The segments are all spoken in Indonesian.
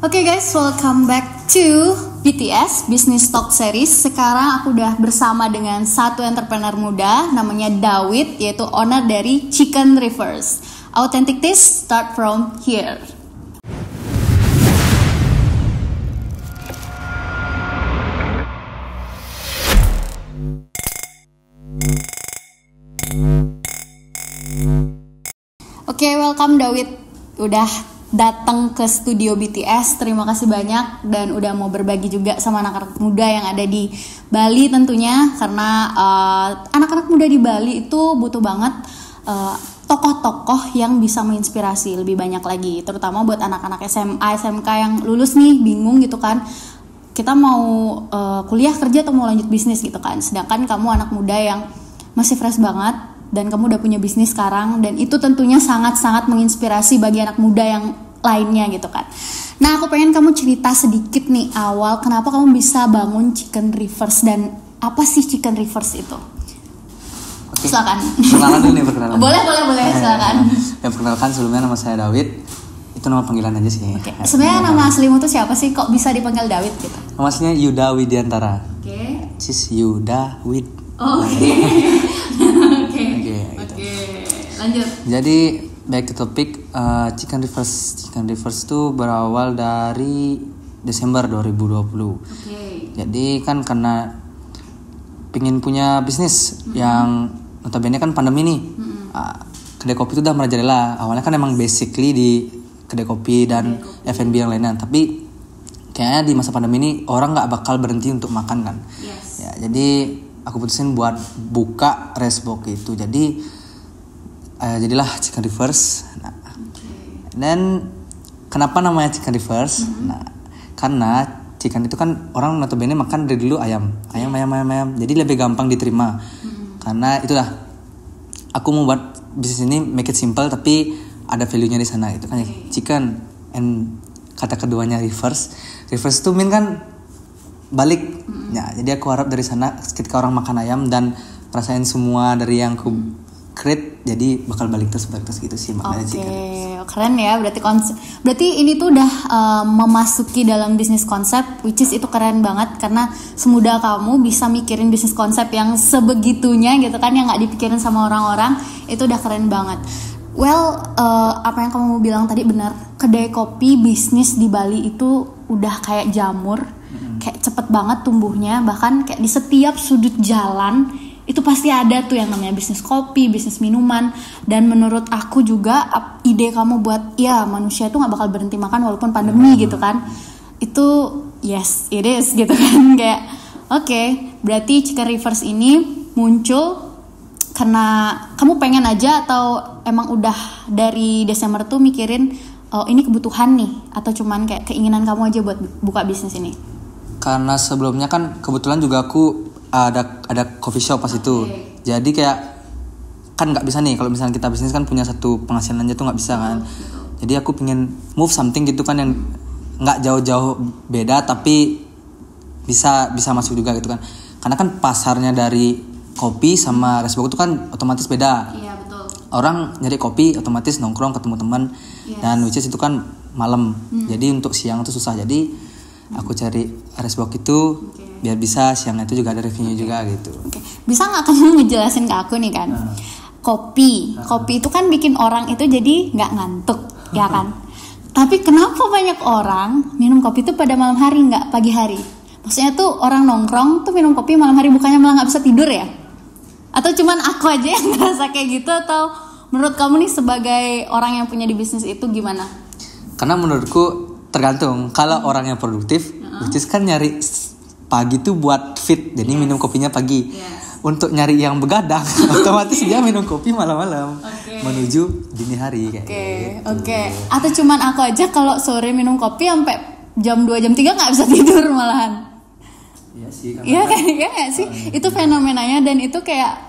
Oke guys, welcome back to BTS Business Talk Series. Sekarang aku udah bersama dengan satu entrepreneur muda, namanya Dawid, yaitu owner dari Chicken Rivers. Authentic taste start from here. Oke, welcome Dawid. Udah datang ke studio BTS, terima kasih banyak dan udah mau berbagi juga sama anak-anak muda yang ada di Bali tentunya, karena anak-anak muda di Bali itu butuh banget tokoh-tokoh yang bisa menginspirasi lebih banyak lagi, terutama buat anak-anak SMA, SMK yang lulus nih bingung gitu kan, kita mau kuliah, kerja atau mau lanjut bisnis gitu kan, sedangkan kamu anak muda yang masih fresh banget dan kamu udah punya bisnis sekarang, dan itu tentunya sangat-sangat menginspirasi bagi anak muda yang lainnya gitu kan. Nah, aku pengen kamu cerita sedikit nih awal kenapa kamu bisa bangun Chicken Rivers dan apa sih Chicken Rivers itu? Oke. Silakan. Perkenalan dulu nih, perkenalan. Boleh, silakan. Ya, perkenalkan, sebelumnya nama saya Dawid. Itu nama panggilan aja sih. Oke. Sebenarnya nama aslimu tuh siapa sih? Kok bisa dipanggil Dawid gitu? Nama aslinya Yuda Widiantara. Oke. Sis Yuda Wid. Oke. Lanjut. Jadi back to topic, Chicken Rivers itu berawal dari Desember 2020. Jadi kan karena pingin punya bisnis yang notabene kan pandemi nih. Kedai kopi itu udah merajalela. Awalnya kan emang basically di kedai kopi dan F&B yang lainnya. Tapi kayaknya di masa pandemi ini orang nggak bakal berhenti untuk makan kan. Yes. Ya, jadi aku putusin buat buka restaurant itu. Jadi jadilah Chicken Rivers. Nah, dan kenapa namanya Chicken Rivers? Nah, karena chicken itu kan orang notabene makan dari dulu ayam. Jadi lebih gampang diterima. Karena itulah aku mau buat bisnis ini make it simple tapi ada value-nya di sana. Itu kan chicken and kata keduanya rivers. Rivers itu mean kan balik. Ya, jadi aku harap dari sana ketika orang makan ayam dan rasain semua dari yang aku create, jadi bakal balik terus gitu sih maknanya Chicken Rivers. Keren ya, berarti ini tuh udah memasuki dalam bisnis konsep, which is itu keren banget karena semudah kamu bisa mikirin bisnis konsep yang sebegitunya gitu kan, yang nggak dipikirin sama orang-orang, itu udah keren banget. Well, apa yang kamu bilang tadi benar, kedai kopi bisnis di Bali itu udah kayak jamur, kayak cepet banget tumbuhnya, bahkan kayak di setiap sudut jalan itu pasti ada tuh yang namanya bisnis kopi, bisnis minuman. Dan menurut aku juga ide kamu buat ya manusia itu nggak bakal berhenti makan walaupun pandemi gitu kan, itu yes it is gitu kan. Kayak oke, berarti Chicken Rivers ini muncul karena kamu pengen aja atau emang udah dari Desember tuh mikirin oh ini kebutuhan nih, atau cuman kayak keinginan kamu aja buat buka bisnis ini? Karena sebelumnya kan kebetulan juga aku ada coffee shop pas itu. Jadi kayak kan nggak bisa nih kalau misalnya kita bisnis kan punya satu penghasilan aja tuh nggak bisa kan. Jadi aku pengen move something gitu kan yang nggak jauh-jauh beda tapi bisa masuk juga gitu kan. Karena kan pasarnya dari kopi sama restaurant itu kan otomatis beda. Iya betul. Orang nyari kopi otomatis nongkrong ketemu teman, dan which is itu kan malam. Jadi untuk siang itu susah. Jadi aku cari restaurant itu biar bisa siangnya itu juga ada revenue juga gitu. Bisa nggak kamu ngejelasin ke aku nih kan? Kopi itu kan bikin orang itu jadi nggak ngantuk, ya kan? Tapi kenapa banyak orang minum kopi itu pada malam hari, nggak pagi hari? Maksudnya tuh orang nongkrong tuh minum kopi malam hari, bukannya malah nggak bisa tidur ya? Atau cuman aku aja yang ngerasa kayak gitu? Atau menurut kamu nih sebagai orang yang punya di bisnis itu gimana? Karena menurutku tergantung. Kalau orang yang produktif, which is kan nyari pagi tuh buat fit, jadi minum kopinya pagi. Untuk nyari yang begadang, otomatis dia minum kopi malam-malam menuju dini hari kayak gitu. Oke. Atau cuman aku aja kalau sore minum kopi sampai jam 2 jam 3 nggak bisa tidur malahan. Iya sih. Iya sih. Itu fenomenanya, dan itu kayak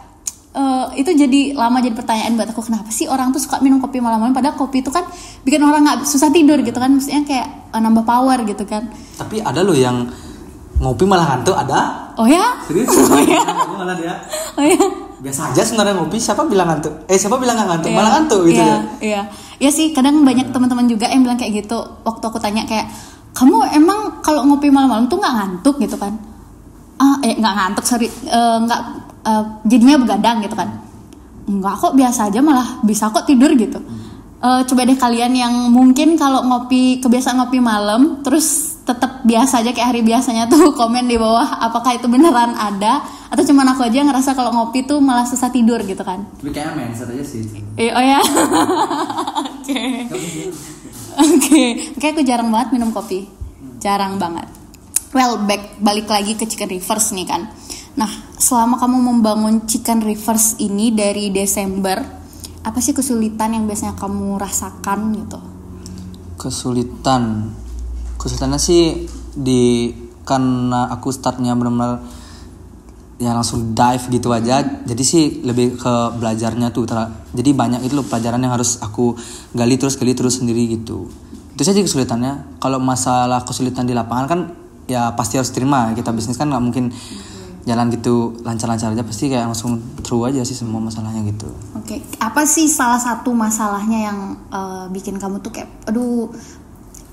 itu jadi lama jadi pertanyaan buat aku, kenapa sih orang tuh suka minum kopi malam-malam, padahal kopi itu kan bikin orang nggak susah tidur gitu kan, maksudnya kayak nambah power gitu kan. Tapi ada loh yang ngopi malah ngantuk, ada. Oh ya? Serius? Oh ya? Malah dia. Oh ya? Biasa aja sebenarnya ngopi, siapa bilang ngantuk? Siapa bilang nggak ngantuk? Malah ngantuk gitu ya. Iya. Ya sih, kadang banyak teman-teman juga yang bilang kayak gitu. Waktu aku tanya kayak kamu emang kalau ngopi malam-malam tuh nggak ngantuk gitu kan? Nggak ngantuk, sorry, nggak jadinya begadang gitu kan? Enggak kok, biasa aja, malah bisa kok tidur gitu. Coba deh kalian yang mungkin kalau kebiasaan ngopi malam terus tetap biasa aja kayak hari biasanya tuh, komen di bawah apakah itu beneran ada atau cuman aku aja ngerasa kalau ngopi tuh malah susah tidur gitu kan. Tapi kayaknya mindset aja sih. Oh ya. Oke, aku jarang banget minum kopi. Jarang banget. Well, balik lagi ke Chicken Rivers nih kan. Nah, selama kamu membangun Chicken Rivers ini dari Desember, apa sih kesulitan yang biasanya kamu rasakan gitu? Kesulitannya sih karena aku startnya benar-benar ya langsung dive gitu aja. Jadi sih lebih ke belajarnya tuh. Jadi banyak itu loh pelajaran yang harus aku gali terus sendiri gitu. Itu saja kesulitannya. Kalau masalah kesulitan di lapangan kan ya pasti harus terima. Kita bisnis kan nggak mungkin jalan gitu lancar-lancar aja, pasti kayak langsung true aja sih semua masalahnya gitu. Oke. Apa sih salah satu masalahnya yang bikin kamu tuh kayak aduh,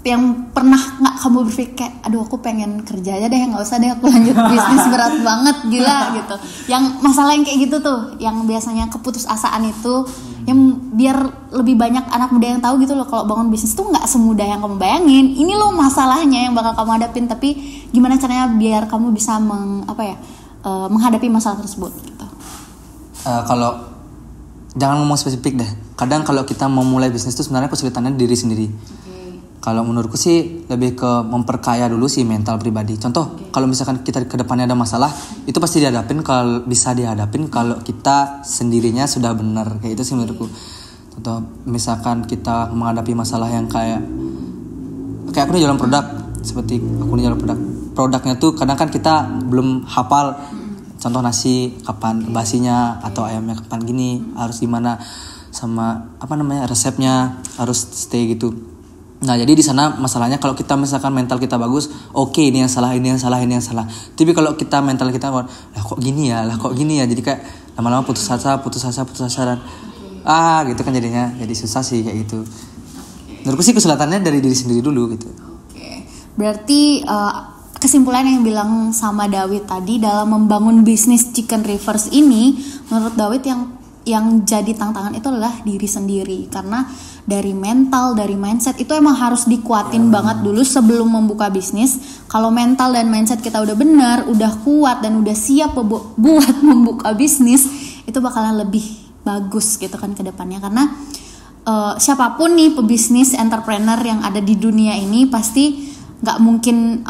yang pernah nggak kamu berpikir kayak aduh aku pengen kerja aja deh, nggak usah deh aku lanjut bisnis, berat banget gila gitu. Yang masalah yang kayak gitu tuh, yang biasanya keputusasaan itu, yang biar lebih banyak anak muda yang tahu gitu loh kalau bangun bisnis tuh nggak semudah yang kamu bayangin. Ini loh masalahnya yang bakal kamu hadapin, tapi gimana caranya biar kamu bisa menghadapi masalah tersebut gitu. Kalau jangan ngomong spesifik deh. Kadang kalau kita mau mulai bisnis tuh sebenarnya kesulitannya diri sendiri. Kalau menurutku sih lebih ke memperkaya dulu sih mental pribadi. Contoh, kalau misalkan kita ke depannya ada masalah, itu pasti bisa dihadapin kalau kita sendirinya sudah benar. Kayak itu sih menurutku. Contoh, misalkan kita menghadapi masalah yang kayak aku nih jualan produk, seperti aku nih jualan produk. Produknya tuh kadang kan kita belum hafal. Contoh nasi kapan basinya atau ayamnya kapan gini, harus gimana, sama resepnya harus stay gitu. Nah, jadi di sana masalahnya kalau kita misalkan mental kita bagus, oke, ini yang salah. Tapi kalau kita mental kita kok gini ya, jadi kayak lama-lama putus asa dan gitu kan jadinya. Jadi susah sih kayak gitu. Menurutku sih kesulitannya dari diri sendiri dulu gitu. Oke. Berarti kesimpulan yang bilang sama David tadi dalam membangun bisnis Chicken Rivers ini, menurut David yang jadi tantangan itu adalah diri sendiri, karena dari mental, dari mindset itu emang harus dikuatin banget dulu sebelum membuka bisnis. Kalau mental dan mindset kita udah benar, udah kuat dan udah siap buat membuka bisnis, itu bakalan lebih bagus gitu kan ke depannya. Karena siapapun nih pebisnis, entrepreneur yang ada di dunia ini pasti nggak mungkin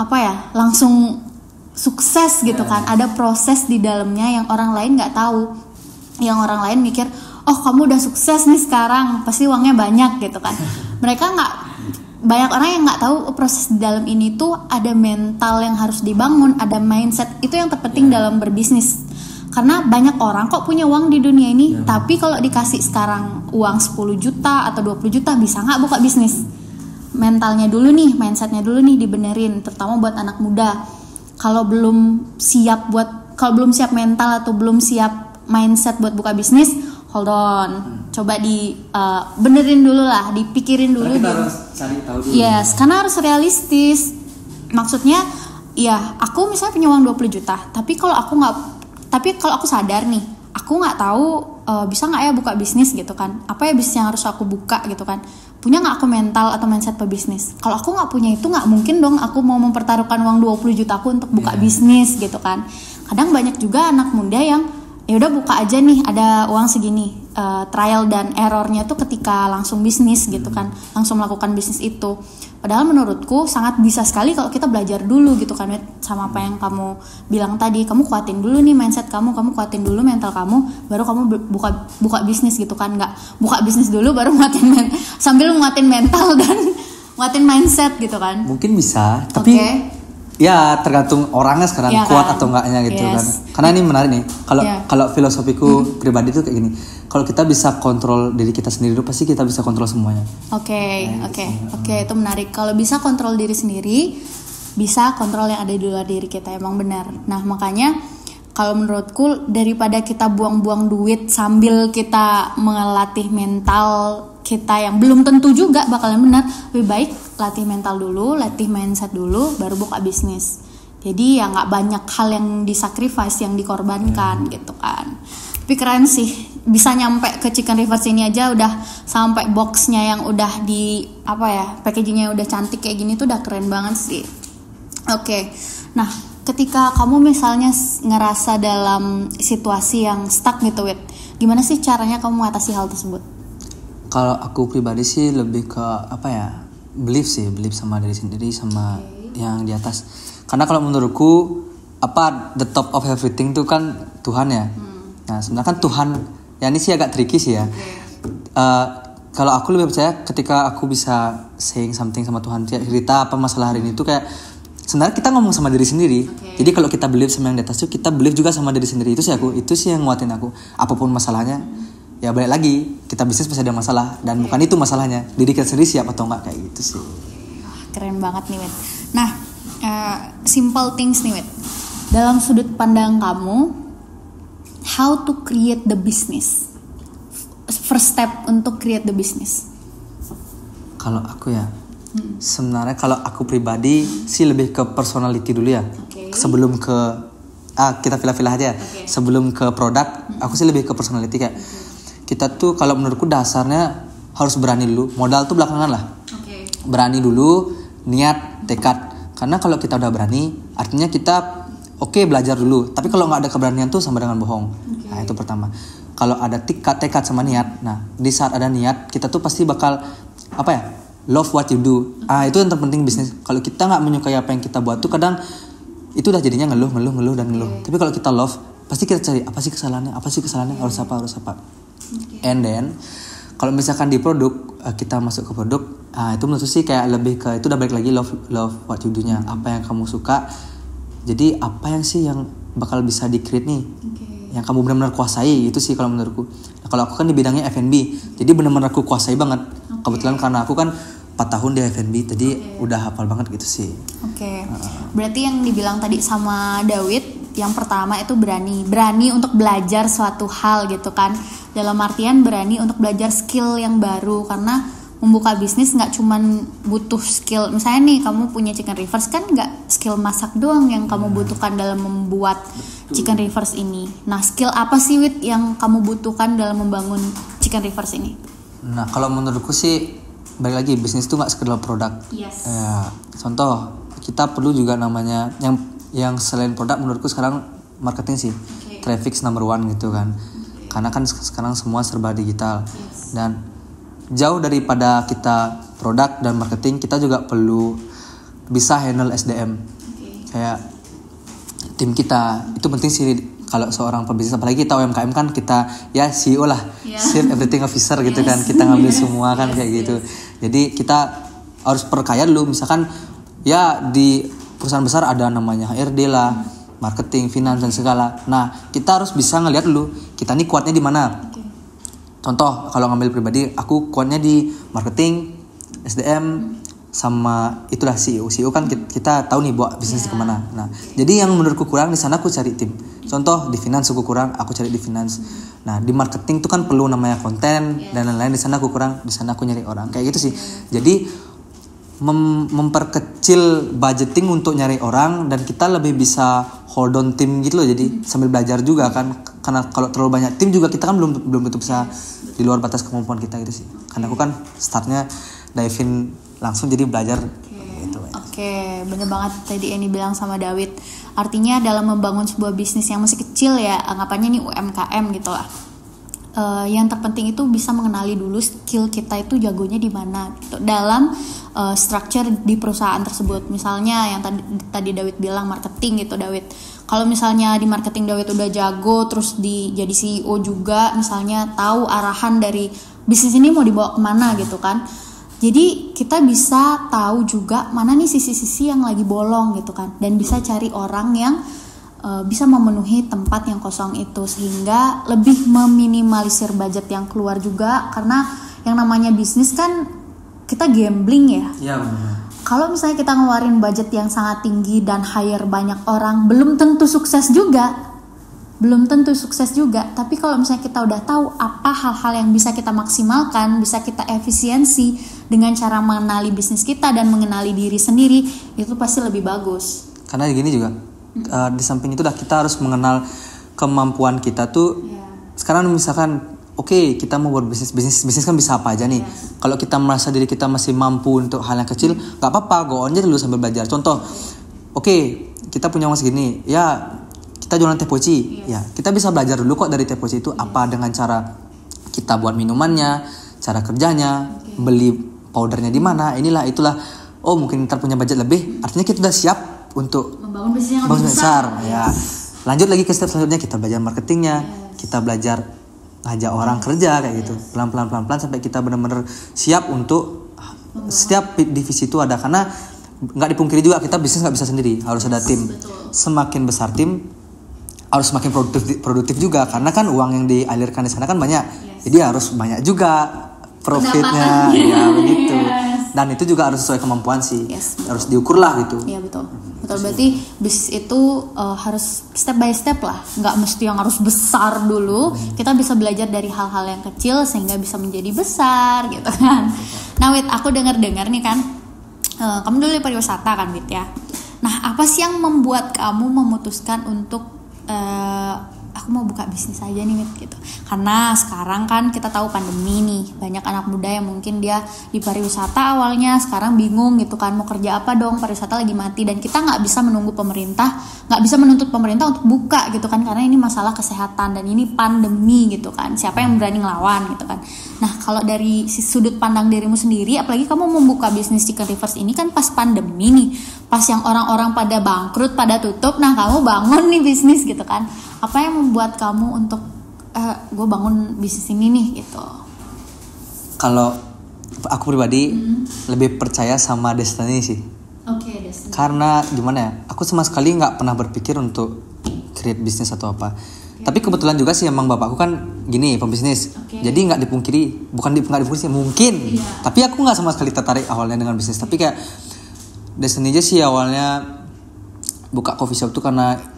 langsung sukses gitu kan. Ada proses di dalamnya yang orang lain nggak tahu, yang orang lain mikir oh kamu udah sukses nih sekarang pasti uangnya banyak gitu kan. Banyak orang yang nggak tahu proses di dalam ini tuh ada mental yang harus dibangun, ada mindset, itu yang terpenting dalam berbisnis. Karena banyak orang kok punya uang di dunia ini, tapi kalau dikasih sekarang uang 10 juta atau 20 juta bisa nggak buka bisnis? Mentalnya dulu nih, mindsetnya dulu nih dibenerin, terutama buat anak muda. Kalau belum siap mental atau belum siap mindset buat buka bisnis, hold on, coba benerin dulu lah, dipikirin dulu. Kita harus cari tahu dulu. Yes, karena harus realistis. Maksudnya, ya aku misalnya punya uang 20 juta, tapi kalau aku sadar nih, aku nggak tahu bisa nggak ya buka bisnis gitu kan? Apa ya bisnis yang harus aku buka gitu kan? Punya nggak aku mental atau mindset pebisnis? Kalau aku nggak punya itu, nggak mungkin dong aku mau mempertaruhkan uang 20 juta aku untuk buka bisnis gitu kan? Kadang banyak juga anak muda yang ya udah buka aja nih, ada uang segini, trial dan errornya tuh ketika langsung bisnis gitu kan, langsung melakukan bisnis itu. Padahal menurutku sangat bisa sekali kalau kita belajar dulu gitu kan, sama apa yang kamu bilang tadi. Kamu kuatin dulu nih mindset kamu kuatin dulu mental kamu, baru kamu buka bisnis gitu kan. Nggak buka bisnis dulu baru sambil nguatin mental dan nguatin mindset gitu kan. Mungkin bisa, tapi ya tergantung orangnya sekarang kuat atau enggaknya gitu kan. Karena ini menarik nih. Kalau filosofiku pribadi tuh kayak gini. Kalau kita bisa kontrol diri kita sendiri, pasti kita bisa kontrol semuanya. Oke, itu menarik. Kalau bisa kontrol diri sendiri, bisa kontrol yang ada di luar diri kita, emang benar. Nah, makanya Kalau menurutku daripada kita buang-buang duit sambil kita melatih mental kita yang belum tentu juga bakalan benar, lebih baik latih mental dulu, latih mindset dulu, baru buka bisnis. Jadi ya nggak banyak hal yang disacrifice, yang dikorbankan gitu kan. Tapi keren sih, bisa nyampe ke Chicken Rivers ini aja udah sampai boxnya yang udah di packagingnya udah cantik kayak gini tuh udah keren banget sih. Oke. Nah, ketika kamu misalnya ngerasa dalam situasi yang stuck gitu, Wit, gimana sih caranya kamu mengatasi hal tersebut? Kalau aku pribadi sih lebih ke belief sama diri sendiri sama yang di atas. Karena kalau menurutku the top of everything tuh kan Tuhan ya. Nah sebenarnya kan Tuhan, ya ini sih agak tricky sih ya. Kalau aku lebih percaya ketika aku bisa saying something sama Tuhan, cerita apa masalah hari ini tuh kayak sebenarnya kita ngomong sama diri sendiri. Jadi kalau kita believe sama yang di atas tuh kita believe juga sama diri sendiri. Itu sih yang nguatin aku. Apapun masalahnya, ya balik lagi kita bisnis pasti ada masalah dan bukan itu masalahnya. Diri kita sendiri siap atau enggak, kayak gitu sih. Keren banget nih, Wit. Nah, simple things nih, Wit. Dalam sudut pandang kamu, how to create the business? First step untuk create the business. Kalau aku ya, sebenarnya kalau aku pribadi sih lebih ke personality dulu ya. Sebelum ke kita filah-filah aja. Sebelum ke produk, aku sih lebih ke personality kayak kita tuh kalau menurutku dasarnya harus berani dulu. Modal tuh belakangan lah. Berani dulu, niat, tekad. Karena kalau kita udah berani, artinya kita belajar dulu. Tapi kalau nggak ada keberanian tuh sama dengan bohong. Nah itu pertama. Kalau ada tekad sama niat, nah di saat ada niat kita tuh pasti bakal love what you do. Itu yang terpenting bisnis. Kalau kita nggak menyukai apa yang kita buat tuh kadang itu udah jadinya ngeluh. Tapi kalau kita love, pasti kita cari apa sih kesalahannya, harus apa. And then kalau misalkan di produk, kita masuk ke produk, itu menurut sih kayak lebih ke itu udah balik lagi love what you do-nya. Apa yang kamu suka. Jadi apa yang sih yang bakal bisa di-create nih, yang kamu benar-benar kuasai, itu sih kalau menurutku. Nah, kalau aku kan di bidangnya F&B, jadi benar-benar aku kuasai banget. Kebetulan karena aku kan 4 tahun di F&B, jadi udah hafal banget gitu sih. Berarti yang dibilang tadi sama David, yang pertama itu berani untuk belajar suatu hal gitu kan. Dalam artian berani untuk belajar skill yang baru, karena membuka bisnis nggak cuman butuh skill. Misalnya nih kamu punya Chicken Rivers, kan nggak skill masak doang yang kamu butuhkan dalam membuat Chicken Rivers ini. Nah, skill apa sih, Wit, yang kamu butuhkan dalam membangun Chicken Rivers ini? Nah, kalau menurutku sih balik lagi bisnis itu nggak sekedar produk. Contoh kita perlu juga namanya yang selain produk, menurutku sekarang marketing sih. Traffic number one gitu kan. Karena kan sekarang semua serba digital. Dan jauh daripada kita produk dan marketing, kita juga perlu bisa handle SDM. Kayak tim kita itu penting sih. Kalau seorang pebisnis, apalagi kita UMKM kan, kita ya CEO lah, Chief Everything Officer gitu kan, kita ngambil semua kan kayak gitu. Jadi kita harus perkaya dulu. Misalkan ya di perusahaan besar ada namanya HRD lah, marketing, finance dan segala. Nah kita harus bisa ngelihat dulu kita nih kuatnya di mana. Contoh kalau ngambil pribadi, aku kuatnya di marketing, SDM, sama itulah CEO. CEO kan kita tahu nih buat bisnis kemana. Nah, jadi yang menurutku kurang di sana aku cari tim. Contoh di finance aku kurang, aku cari di finance. Nah, di marketing tuh kan perlu namanya konten dan lain-lain. Di sana aku kurang, di sana aku nyari orang. Kayak gitu sih. Jadi memperkecil budgeting untuk nyari orang, dan kita lebih bisa hold on tim gitu loh. Jadi sambil belajar juga kan. Karena kalau terlalu banyak tim juga kita kan belum tentu bisa di luar batas kemampuan kita gitu sih. Karena aku kan startnya dive-in langsung, jadi belajar gitu. Bener banget tadi yang dibilang sama David. Artinya dalam membangun sebuah bisnis yang masih kecil ya, anggapannya nih UMKM gitu lah. Yang terpenting itu bisa mengenali dulu skill kita itu jagonya di mana gitu, dalam structure di perusahaan tersebut. Misalnya yang tadi David bilang marketing gitu, David. Kalau misalnya di marketing David udah jago, terus jadi CEO juga, misalnya tahu arahan dari bisnis ini mau dibawa kemana gitu kan. Jadi kita bisa tahu juga mana nih sisi-sisi yang lagi bolong gitu kan, dan bisa cari orang yang bisa memenuhi tempat yang kosong itu, sehingga lebih meminimalisir budget yang keluar juga. Karena yang namanya bisnis kan kita gambling ya. Iya benar. Kalau misalnya kita ngeluarin budget yang sangat tinggi dan hire banyak orang, belum tentu sukses juga. belum tentu sukses juga. Tapi kalau misalnya kita udah tahu apa hal-hal yang bisa kita maksimalkan, bisa kita efisiensi dengan cara mengenali bisnis kita dan mengenali diri sendiri, itu pasti lebih bagus. Karena gini juga, di samping itu kita harus mengenal kemampuan kita tuh. Sekarang misalkan oke, kita mau buat bisnis kan bisa apa aja nih. Kalau kita merasa diri kita masih mampu untuk hal yang kecil, nggak apa-apa, go on aja dulu sambil belajar. Contoh, oke, kita punya uang segini, ya kita jualan teh poci, ya kita bisa belajar dulu kok dari teh poci itu apa dengan cara kita buat minumannya, cara kerjanya, beli powdernya di mana, inilah itulah. Oh mungkin ntar punya budget lebih, artinya kita udah siap untuk membangun bisnis yang lebih besar. Ya, lanjut lagi ke step selanjutnya, kita belajar marketingnya, kita belajar ngajak orang kerja kayak gitu, pelan-pelan sampai kita benar-benar siap untuk setiap divisi itu ada. Karena nggak dipungkiri juga kita bisnis nggak bisa sendiri, harus ada tim. Semakin besar tim harus semakin produktif juga, karena kan uang yang dialirkan di sana kan banyak, jadi harus banyak juga profitnya, ya begitu. Dan itu juga harus sesuai kemampuan sih, harus diukur lah gitu. Iya betul. Berarti bisnis itu harus step by step lah, nggak mesti yang harus besar dulu. Kita bisa belajar dari hal-hal yang kecil sehingga bisa menjadi besar gitu kan. Nah Wit, aku dengar nih kan, kamu dulu di pariwisata kan Wit ya. Nah apa sih yang membuat kamu memutuskan untuk aku mau buka bisnis aja nih Wit gitu? Karena sekarang kan kita tahu pandemi nih, banyak anak muda yang mungkin dia di pariwisata awalnya sekarang bingung gitu kan, mau kerja apa dong, pariwisata lagi mati, dan kita nggak bisa menunggu pemerintah, nggak bisa menuntut pemerintah untuk buka gitu kan, karena ini masalah kesehatan dan ini pandemi gitu kan, siapa yang berani ngelawan gitu kan. Nah kalau dari sudut pandang dirimu sendiri, apalagi kamu membuka bisnis Chicken Rivers ini kan pas pandemi nih, pas yang orang-orang pada bangkrut, pada tutup, nah kamu bangun nih bisnis gitu kan. Apa yang membuat kamu untuk gue bangun bisnis ini nih gitu? Kalau aku pribadi lebih percaya sama destiny sih. Oke, destiny. Karena gimana ya, aku sama sekali nggak pernah berpikir untuk create bisnis atau apa. Tapi kebetulan juga sih emang bapakku kan gini pembisnis. Jadi nggak dipungkiri, nggak dipungkiri mungkin. Tapi aku nggak sama sekali tertarik awalnya dengan bisnis. Tapi kayak destiny aja sih awalnya buka coffee shop tuh karena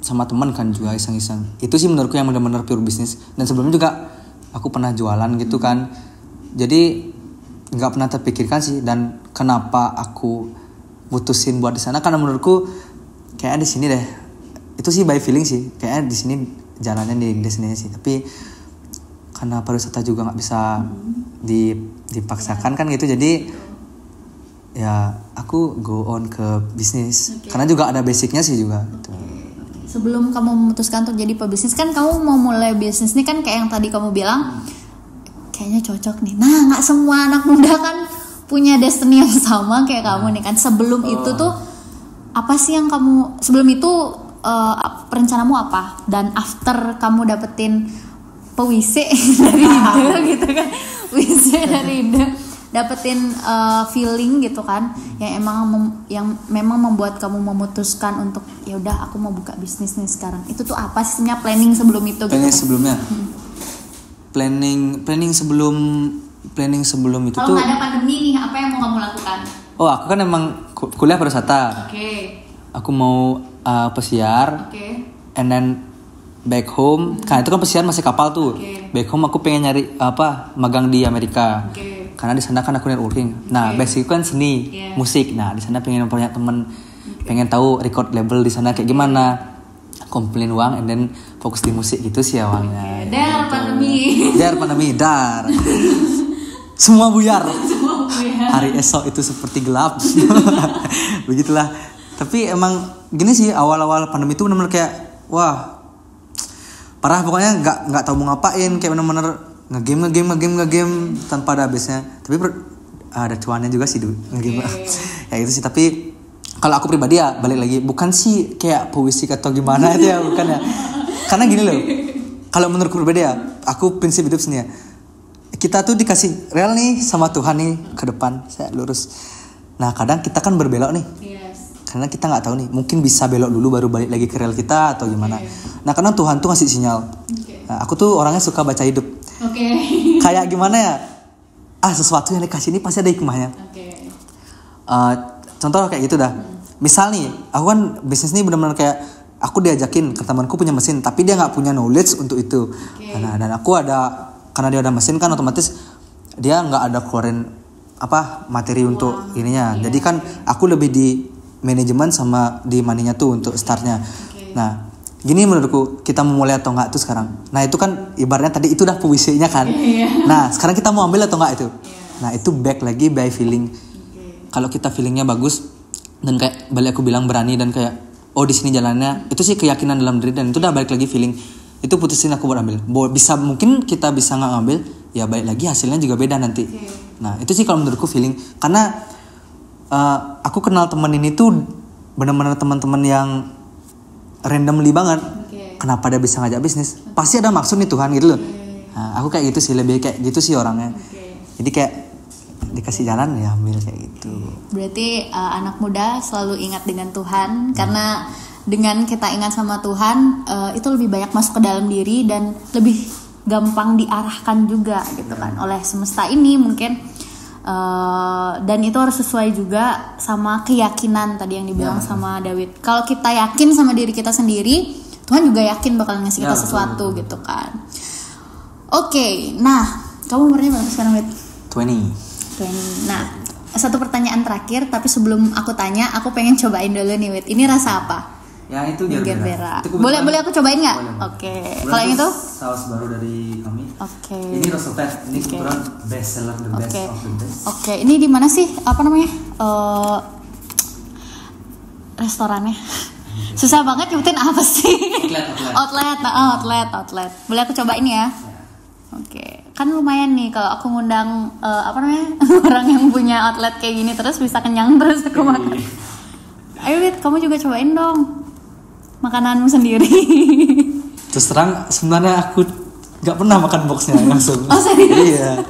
sama teman kan juga iseng-iseng. Itu sih menurutku yang benar-benar pure bisnis. Dan sebelumnya juga aku pernah jualan gitu kan. Jadi nggak pernah terpikirkan sih. Dan kenapa aku mutusin buat di sana? Karena menurutku kayak di sini deh. Itu sih by feeling sih. Kayaknya di sini jalannya di sini sih. Tapi karena pariwisata juga nggak bisa dipaksakan kan gitu. Jadi ya aku go on ke bisnis. Karena juga ada basicnya sih juga. Gitu. Sebelum kamu memutuskan untuk jadi pebisnis kan, kamu mau mulai bisnis nih kan kayak yang tadi kamu bilang, kayaknya cocok nih. Nah nggak semua anak muda kan punya destiny yang sama kayak kamu nih kan. Sebelum itu tuh apa sih yang kamu, sebelum itu rencanamu apa? Dan after kamu dapetin pewise dari ide gitu kan, wise dari ide, dapetin feeling gitu kan, yang memang membuat kamu memutuskan untuk ya udah aku mau buka bisnis nih sekarang. Itu tuh apa sih sebenarnya planning sebelum itu? Planning gitu? Sebelumnya, planning sebelum itu kalau tuh. Kalau nggak ada pandemi nih, apa yang mau kamu lakukan? Oh aku kan emang kuliah pariwisata. Aku mau pesiar. And then back home, karena itu kan pesiar masih kapal tuh. Back home aku pengen nyari magang di Amerika. Karena di sana kan aku networking. Nah, basic kan seni, musik. Nah, di sana pengen punya temen, pengen tahu record label di sana kayak gimana. Kumpulin uang and then fokus di musik gitu sih awalnya. Pandemi. Semua buyar. Hari esok itu seperti gelap. Begitulah. Tapi emang gini sih, awal-awal pandemi itu benar-benar kayak wah parah, pokoknya nggak tahu mau ngapain, kayak benar-benar ngegame tanpa ada habisnya. Tapi ada cuannya juga sih ngegame. Ya itu sih. Tapi kalau aku pribadi ya balik lagi, bukan sih kayak puisi atau gimana itu ya, bukan ya. Karena gini loh, kalau menurutku pribadi ya, aku prinsip hidup sini ya, kita tuh dikasih real nih sama Tuhan nih ke depan, saya lurus. Nah kadang kita kan berbelok nih. Karena kita nggak tahu nih, mungkin bisa belok dulu baru balik lagi ke rel kita atau gimana. Nah kadang Tuhan tuh ngasih sinyal. Nah, aku tuh orangnya suka baca hidup. Kayak gimana ya? Sesuatu yang dikasih ini pasti ada hikmahnya. Contoh kayak gitu dah. Misal nih, aku kan bisnis ini benar-benar kayak aku diajakin ke temanku punya mesin tapi dia nggak punya knowledge untuk itu. Nah, dan aku ada, karena dia ada mesin kan otomatis dia nggak ada keluarin materi untuk ininya. Jadi kan aku lebih di manajemen sama di maninya tuh untuk startnya. Nah, gini menurutku, kita mau mulai atau enggak tuh sekarang. Nah, itu kan ibaratnya tadi itu udah puisinya kan. Nah, sekarang kita mau ambil atau enggak itu. Nah, itu back lagi by feeling. Kalau kita feelingnya bagus dan kayak balik aku bilang berani dan kayak di sini jalannya, itu sih keyakinan dalam diri dan itu udah balik lagi feeling. Itu putusin aku buat ambil. Bisa mungkin kita bisa nggak ngambil, ya balik lagi hasilnya juga beda nanti. Nah, itu sih kalau menurutku feeling. Karena aku kenal temen ini tuh benar-benar teman-teman yang randomly banget. Kenapa dia bisa ngajak bisnis? Pasti ada maksud nih Tuhan gitu loh. Nah, aku kayak gitu sih, lebih kayak gitu sih orangnya. Jadi kayak dikasih jalan ya ambil kayak gitu. Berarti anak muda selalu ingat dengan Tuhan, karena dengan kita ingat sama Tuhan itu lebih banyak masuk ke dalam diri dan lebih gampang diarahkan juga gitu kan oleh semesta ini mungkin. Dan itu harus sesuai juga sama keyakinan tadi yang dibilang sama David. Kalau kita yakin sama diri kita sendiri, Tuhan juga yakin bakal ngasih kita sesuatu gitu kan. Oke, nah kamu umurnya berapa sekarang, David? 20. Nah, satu pertanyaan terakhir, tapi sebelum aku tanya, aku pengen cobain dulu nih, Wit. Ini rasa apa? Yang itu Gerbera. Boleh aku cobain nggak? Oke. Kalau yang itu? Saus baru dari kami. Oke. Ini Rosopet. Ini kebetulan best seller, the best of the best. Oke. Ini di mana sih? Apa namanya? Restorannya. Susah banget nyebutin apa sih? Outlet. Boleh aku cobain ya? Oke, kan lumayan nih kalau aku ngundang orang yang punya outlet kayak gini terus bisa kenyang terus aku makan. Ayo Wit, kamu juga cobain dong makananmu sendiri. Terus terang sebenarnya aku nggak pernah makan boxnya langsung. Oh serius? Iya.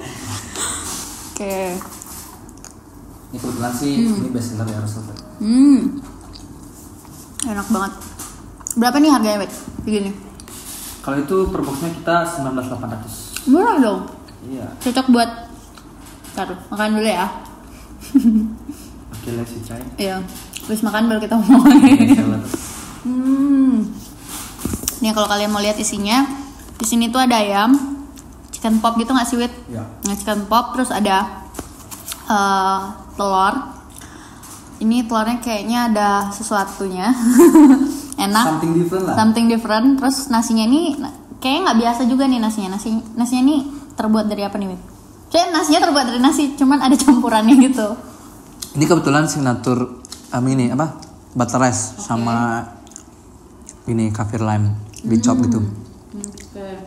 Oke. Ini kebetulan sih ini best seller ya Rosopet. Enak banget. Berapa nih harganya Wit? Begini. Kalau itu per boxnya kita 19.800. Murah dong. Iya. Cocok buat makan dulu ya. Oke, let's try. Iya. Terus makan baru kita mau. Nih kalau kalian mau lihat isinya, di sini tuh ada ayam, chicken pop gitu nggak sih Wit? Iya. Nah, chicken pop terus ada telur. Ini telurnya kayaknya ada sesuatunya. Enak. Something different. Terus nasinya ini kayaknya nggak biasa juga nih nasinya. Nasinya ini terbuat dari apa nih, Wit? Kayak nasinya terbuat dari nasi, cuman ada campurannya gitu. Ini kebetulan signature ini butter rice sama ini kafir lime dicop gitu.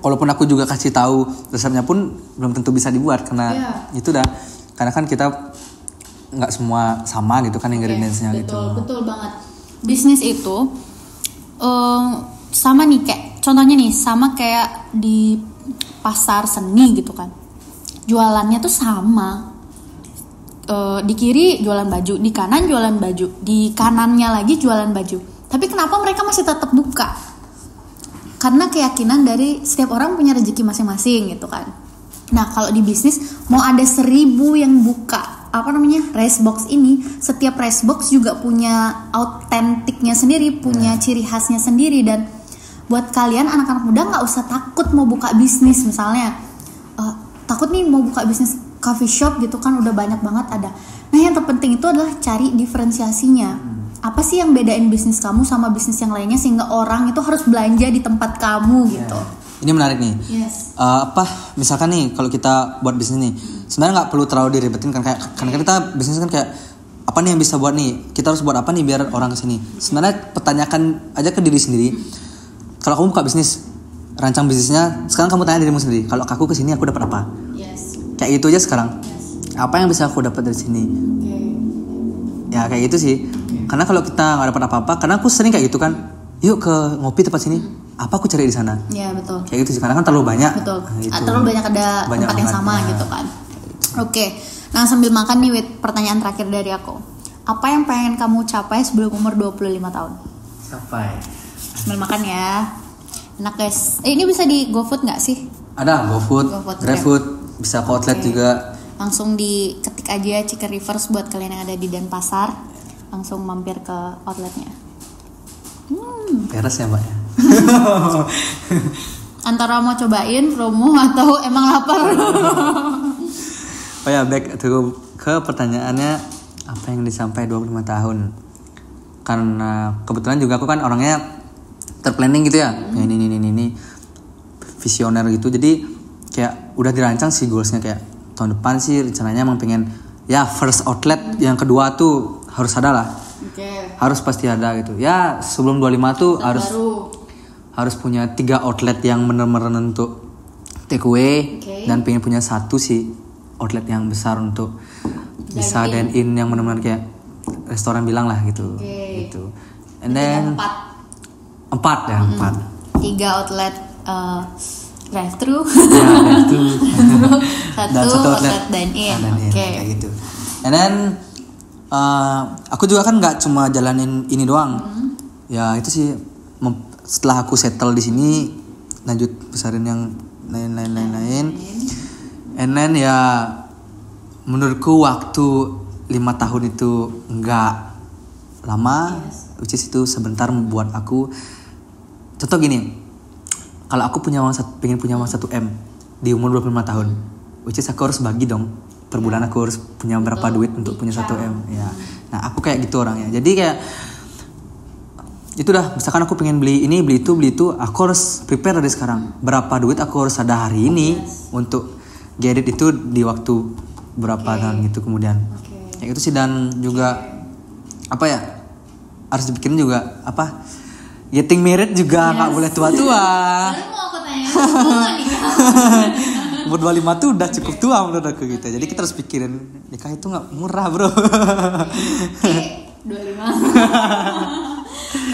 Walaupun aku juga kasih tahu resepnya pun belum tentu bisa dibuat karena itu dah. Karena kan kita nggak semua sama gitu kan ingredientsnya gitu. Betul banget. Bisnis itu sama nih kayak contohnya nih sama kayak di pasar seni gitu kan. Jualannya tuh sama. Di kiri jualan baju, di kanan jualan baju, di kanannya lagi jualan baju. Tapi kenapa mereka masih tetap buka? Karena keyakinan dari setiap orang punya rezeki masing-masing gitu kan. Nah kalau di bisnis mau ada 1.000 yang buka rice box ini, setiap rice box juga punya autentiknya sendiri, punya ciri khasnya sendiri. Dan buat kalian anak-anak muda nggak usah takut mau buka bisnis misalnya. Takut nih mau buka bisnis coffee shop gitu kan udah banyak banget ada. Nah yang terpenting itu adalah cari diferensiasinya. Apa sih yang bedain bisnis kamu sama bisnis yang lainnya sehingga orang itu harus belanja di tempat kamu gitu. Ini menarik nih. Yes. Misalkan nih kalau kita buat bisnis nih, sebenarnya nggak perlu terlalu diribetin kan kayak kan kita bisnis kan kayak apa nih yang bisa buat nih? Kita harus buat apa nih biar orang kesini? Sebenarnya pertanyakan aja ke diri sendiri. Kalau kamu buka bisnis, rancang bisnisnya, sekarang kamu tanya dirimu sendiri. Kalau aku kesini aku dapat apa? Yes. Kayak gitu aja sekarang. Yes. Apa yang bisa aku dapat dari sini? Ya kayak gitu sih. Karena kalau kita nggak dapat apa-apa, karena aku sering kayak gitu kan. Yuk ke ngopi tempat sini. Apa aku cari di sana? Iya betul. Kayak gitu sih, karena kan terlalu banyak. Betul. Gitu. Terlalu banyak ada tempat yang sama gitu kan. Oke. Nah sambil makan nih Wit, pertanyaan terakhir dari aku. Apa yang pengen kamu capai sebelum umur 25 tahun? Capai. Sambil makan ya. Enak guys. Ini bisa di GoFood nggak sih? Ada GoFood, GrabFood, bisa ke outlet juga. Langsung diketik aja Chicken Rivers buat kalian yang ada di Denpasar. Langsung mampir ke outletnya. Peres ya mbak ya. Antara mau cobain promo atau emang lapar. Oh ya, back to ke pertanyaannya, apa yang disampai 25 tahun. Karena kebetulan juga aku kan orangnya terplanning gitu ya, kayak ini visioner gitu. Jadi kayak udah dirancang sih goalsnya, kayak tahun depan sih rencananya emang pengen ya first outlet, yang kedua tuh harus ada lah. Harus pasti ada gitu. Ya sebelum 25 tuh harus punya 3 outlet yang bener-bener untuk take away, dan pengen punya 1 sih outlet yang besar untuk bisa dine in yang benar-benar kayak restoran bilang lah gitu. Gitu. And then 4. 3 outlet drive thru. Satu outlet dine in. Kayak gitu. And then aku juga kan nggak cuma jalanin ini doang. Ya itu sih setelah aku settle di sini lanjut besarin yang lain. And then ya menurutku waktu 5 tahun itu nggak lama, which is itu sebentar membuat aku. Contoh gini, kalau aku pengen punya uang 1 M di umur 25 tahun, which is aku harus bagi dong per bulan, aku harus punya berapa duit untuk punya 1 M ya. Nah aku kayak gitu orangnya, jadi kayak itu dah, misalkan aku pengen beli ini beli itu, aku harus prepare dari sekarang berapa duit aku harus ada hari ini untuk get it itu di waktu berapa tahun gitu kemudian. Kayak gitu sih. Dan juga apa ya, harus dipikirin juga apa, getting married juga nggak boleh tua-tua. Baru mau aku tanya, umur 25 tuh udah cukup tua menurut aku gitu. Jadi kita harus pikirin nikah itu nggak murah bro. 25.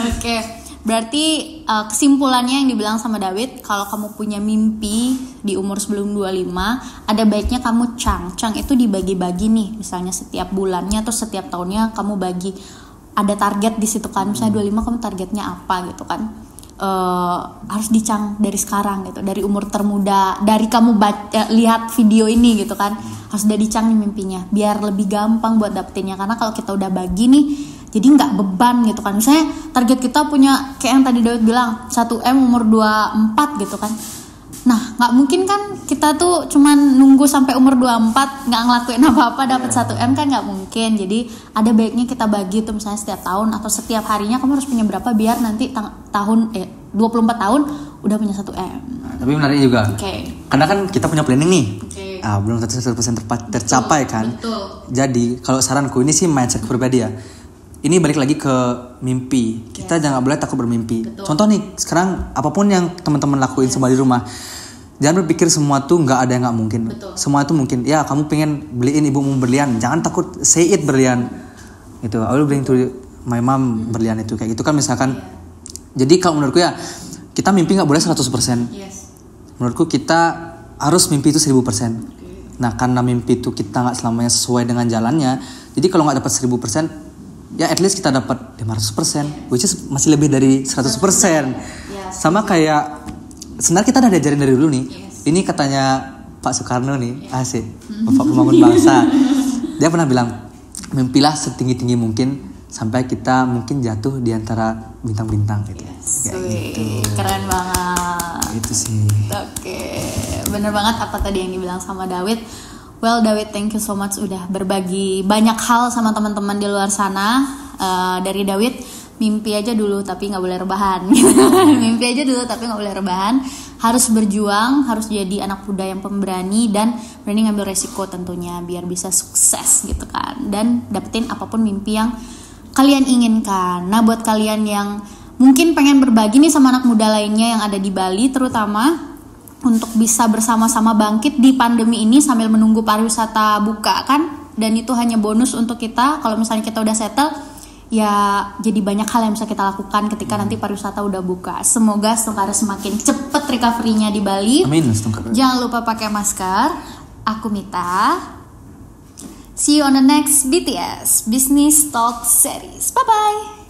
Oke, berarti kesimpulannya yang dibilang sama David, kalau kamu punya mimpi di umur sebelum 25, ada baiknya kamu Cang itu dibagi-bagi nih, misalnya setiap bulannya atau setiap tahunnya kamu bagi, ada target di situ kan, misalnya 25 kamu targetnya apa gitu kan. Harus dicang dari sekarang gitu, dari umur termuda, dari kamu lihat video ini gitu kan, harus udah dicang nih mimpinya biar lebih gampang buat dapetinnya. Karena kalau kita udah bagi nih, jadi nggak beban gitu kan. Misalnya target kita punya kayak yang tadi Daud bilang 1 M umur 24 gitu kan. Nah nggak mungkin kan kita tuh cuman nunggu sampai umur 24 nggak ngelakuin apa-apa dapat 1 M kan, nggak mungkin. Jadi ada baiknya kita bagi tuh, misalnya setiap tahun atau setiap harinya kamu harus punya berapa biar nanti 24 tahun udah punya 1 M. Nah, tapi menarik juga. Karena kan kita punya planning nih. Belum 100% tercapai kan. Betul. Jadi kalau saranku ini sih mindset pribadi ya. Ini balik lagi ke mimpi. Kita jangan boleh takut bermimpi. Betul. Contoh nih, sekarang apapun yang teman-teman lakuin semua di rumah, jangan berpikir semua tuh nggak ada yang nggak mungkin. Betul. Semua itu mungkin. Ya kamu pengen beliin ibumu berlian, jangan takut say it berlian. Itu, I will bring to my mom berlian itu, kayak gitu kan misalkan. Jadi kalau menurutku ya, kita mimpi nggak boleh 100%. Menurutku kita harus mimpi itu 1000%. Nah karena mimpi itu kita nggak selamanya sesuai dengan jalannya, jadi kalau nggak dapat 1000%, ya at least kita dapat 500%, which is masih lebih dari 100%. Sama kayak sebenarnya kita udah diajarin dari dulu nih. Ini katanya Pak Soekarno nih, asik, Bapak Pembangun Bangsa. Dia pernah bilang, mimpilah setinggi-tinggi mungkin sampai kita mungkin jatuh di antara bintang-bintang gitu. Gitu. Keren banget. Itu sih. Oke, bener banget apa tadi yang dibilang sama David. Well David, thank you so much udah berbagi banyak hal sama teman-teman di luar sana. Dari David, mimpi aja dulu tapi nggak boleh rebahan. Mimpi aja dulu tapi nggak boleh rebahan. Harus berjuang, harus jadi anak muda yang pemberani dan berani ngambil resiko tentunya biar bisa sukses gitu kan. Dan dapetin apapun mimpi yang kalian inginkan. Nah buat kalian yang mungkin pengen berbagi nih sama anak muda lainnya yang ada di Bali terutama, untuk bisa bersama-sama bangkit di pandemi ini sambil menunggu pariwisata buka kan, dan itu hanya bonus untuk kita kalau misalnya kita udah settle ya. Jadi banyak hal yang bisa kita lakukan ketika nanti pariwisata udah buka. Semoga Stungkara semakin cepet recovery-nya di Bali. Amin. Jangan lupa pakai masker. Aku Mita, see you on the next BTS Business Talk Series. Bye bye.